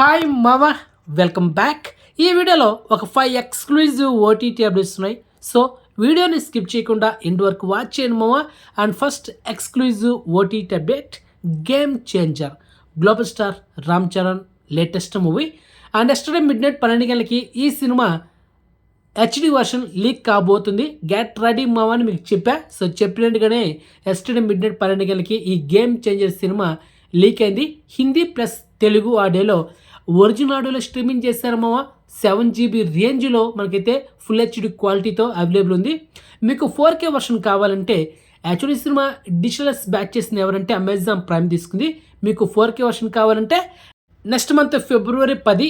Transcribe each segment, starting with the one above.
Hi మామ, welcome back. ఈ వీడియోలో ఒక 5 ఎక్స్క్లూజివ్ ఓటీటీ అప్డేట్స్ ఉన్నాయి. సో వీడియోని స్కిప్ చేయకుండా ఎండ్ వరకు వాచ్ చేయండి మామ. And first exclusive OTT update, game changer. Global star Ram Charan latest movie. And yesterday midnight 12 గంటలకి ఈ సినిమా హెచ్డి వర్షన్ లీక్ కాబోతుంది. గెట్ రెడీ మామ అని మీకు చెప్పా. సో చెప్పినట్టుగానే ఎస్టర్డే మిడ్ నైట్ 12 గంటలకి ఈ గేమ్ చేంజర్ సినిమా లీక్ అయింది. హిందీ ప్లస్ తెలుగు ఆడియోలో ఒరిజినల్ ఆడియోలో స్ట్రీమింగ్ చేశారు మామ. 7 GB రేంజ్లో మనకైతే ఫుల్ హెచ్డి క్వాలిటీతో అవైలబుల్ ఉంది. మీకు 4K వర్షన్ కావాలంటే యాక్చువల్లీ సినిమా డిజిటల్స్ బ్యాక్ చేసింది ఎవరంటే అమెజాన్ ప్రైమ్ తీసుకుంది. మీకు 4K వర్షన్ కావాలంటే నెక్స్ట్ మంత్ February 10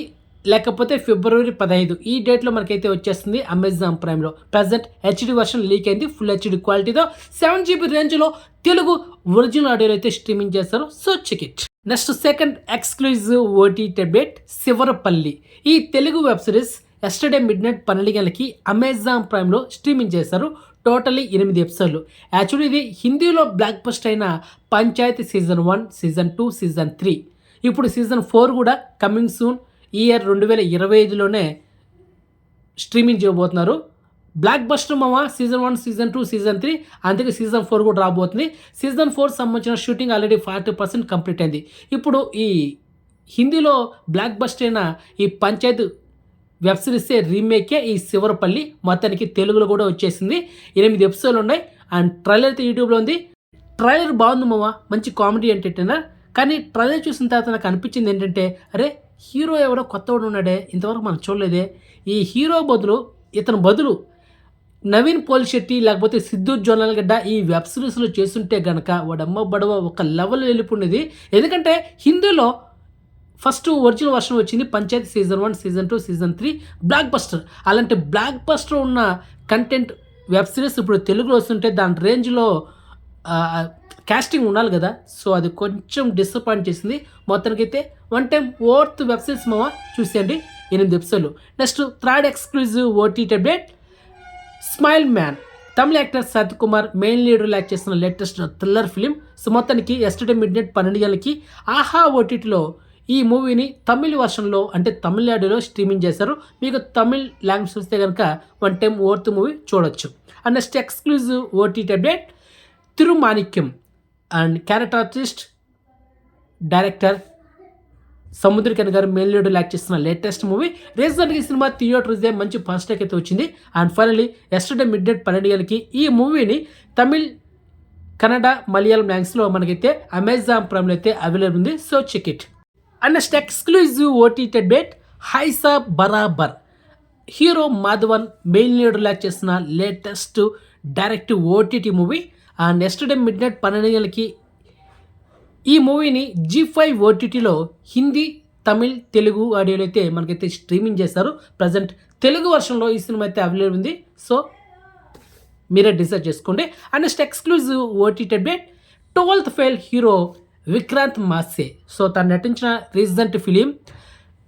లేకపోతే February 15 ఈ డేట్లో మనకైతే వచ్చేస్తుంది అమెజాన్ ప్రైమ్లో. ప్రజెంట్ హెచ్డి వర్షన్ లీక్ అయింది ఫుల్ హెచ్డి క్వాలిటీతో 7 GB రేంజ్లో తెలుగు ఒరిజినల్ ఆడియోలో అయితే స్ట్రీమింగ్ చేస్తారు. So check it. Next second exclusive OTT update, Sivarapalli. ఈ Telugu web series yesterday midnight 12 గంటలకి అమెజాన్ ప్రైమ్లో స్ట్రీమింగ్ చేశారు. టోటల్లీ 8 ఎపిసోడ్లు. యాక్చువల్లీ ఇది హిందీలో బ్లాక్ బస్టర్ అయిన పంచాయతీ సీజన్ 1, సీజన్ 2, సీజన్ 3. ఇప్పుడు సీజన్ 4 కూడా కమింగ్ సూన్ ఈ ఇయర్ 2025లోనే స్ట్రీమింగ్ చేయబోతున్నారు. బ్లాక్ బస్టర్ మామ సీజన్ 1, సీజన్ 2, సీజన్ 3, అందుకే సీజన్ 4 కూడా రాబోతుంది. సీజన్ 4 సంబంధించిన షూటింగ్ ఆల్రెడీ 40% కంప్లీట్ అయింది. ఇప్పుడు ఈ హిందీలో బ్లాక్ బస్టర్ అయిన ఈ పంచాయత్ వెబ్ సిరీసే రీమేకే ఈ శివరపల్లి. మొత్తానికి తెలుగులో కూడా వచ్చేసింది. 8 ఎపిసోడ్లు ఉన్నాయి. అండ్ ట్రైలర్ అయితే యూట్యూబ్లో ఉంది. ట్రైలర్ బాగుంది మామ, మంచి కామెడీ ఎంటర్టైనర్. కానీ ట్రైలర్ చూసిన తర్వాత నాకు అనిపించింది ఏంటంటే, అరే హీరో ఎవరో కొత్తవాడు ఉన్నాడే, ఇంతవరకు మనం చూడలేదే. ఈ హీరో ఇతను బదులు నవీన్ పోలిశెట్టి లేకపోతే సిద్ధు జొన్నలగడ్డ ఈ వెబ్ సిరీస్లో చేస్తుంటే గనక వాడమ్మ బడవ ఒక లెవెల్ వెళ్ళిపోయినది. ఎందుకంటే హిందీలో ఫస్ట్ ఒరిజినల్ వర్షన్ వచ్చింది Panchayat season 1, season 2, season 3 blockbuster. అలాంటి బ్లాక్ బస్టర్ ఉన్న కంటెంట్ వెబ్ సిరీస్ ఇప్పుడు తెలుగులో వస్తుంటే దాని రేంజ్లో కాస్టింగ్ ఉండాలి కదా. సో అది కొంచెం డిసప్పాయింట్ చేసింది. మొత్తానికైతే one time worth web series మామ చూసేయండి. 8 ఎపిసోడ్లు. Next third exclusive OTT update, smile man. Tamil actor Sath Kumar main leader act చేస్తున్న లేటెస్ట్ థ్రిల్లర్ ఫిలిం. సో మొత్తానికి ఎస్టర్డే మిడ్ నైట్ 12 గంటలకి ఆహా ఓటీటీలో ఈ మూవీని తమిళ వర్షన్లో అంటే తమిళ ఆడియోలో స్ట్రీమింగ్ చేశారు. మీకు తమిళ్ లాంగ్వేజ్ చూస్తే కనుక వన్ టైం వర్త్ మూవీ చూడొచ్చు. And next exclusive OTT update, Thirumanikyam. And character artist director Samuthirakani garu main leader act చేస్తున్న లేటెస్ట్ మూవీ. రీసెంట్గా ఈ సినిమా థియేటర్స్ మంచి ఫాస్టాగ్ అయితే వచ్చింది. And finally yesterday midnight 12 గంటలకి ఈ మూవీని తమిళ్, కన్నడ, మలయాళం లాంగ్వేజ్లో మనకైతే అమెజాన్ ప్రైమ్లో అయితే అవైలబుల్ ఉంది. So check it. And next exclusive OTT update, Hisaab Barabar. Hero Madhavan main leader act చేస్తున్న latest direct OTT movie. And yesterday midnight 12 గంటలకి ఈ మూవీని G5 ఓటీటీలో హిందీ, తమిళ్, తెలుగు ఆడియోలో అయితే మనకైతే స్ట్రీమింగ్ చేస్తారు. ప్రజెంట్ తెలుగు వర్షన్లో ఈ సినిమా అయితే అవైలబుల్ ఉంది. సో మీరే డిసైడ్ చేసుకోండి. And next exclusive OTT update, 12th fail hero Vikrant Massey. So తను నటించిన recent film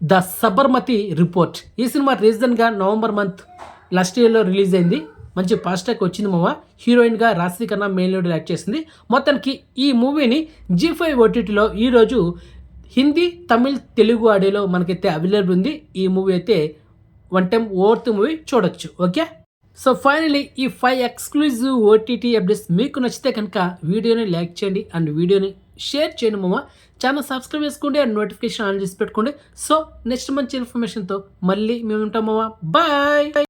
the Sabarmati report. ఈ సినిమా రీసెంట్గా నవంబర్ మంత్ లాస్ట్ ఇయర్లో రిలీజ్ అయింది. మంచి ఫాస్టాగ్ వచ్చింది మామ. హీరోయిన్గా రాశి ఖన్నా మెయిన్ లీడర్ యాక్ట్ చేసింది. మొత్తానికి ఈ మూవీని G5 ఓటీటీలో ఈరోజు హిందీ, తమిళ్, తెలుగు ఆడియోలో మనకైతే అవైలబుల్ ఉంది. ఈ మూవీ అయితే వన్ టైం వర్త్ మూవీ చూడొచ్చు. ఓకే. సో ఫైనలీ ఈ 5 ఎక్స్క్లూజివ్ ఓటీటీ అప్డేట్స్ మీకు నచ్చితే కనుక వీడియోని లైక్ చేయండి అండ్ వీడియోని షేర్ చేయండి మామ. ఛానల్ సబ్స్క్రైబ్ చేసుకోండి అండ్ నోటిఫికేషన్ ఆన్ చేసి పెట్టుకోండి. సో నెక్స్ట్ మంచి ఇన్ఫర్మేషన్తో మళ్ళీ మేము ఉంటాం మామ. బాయ్.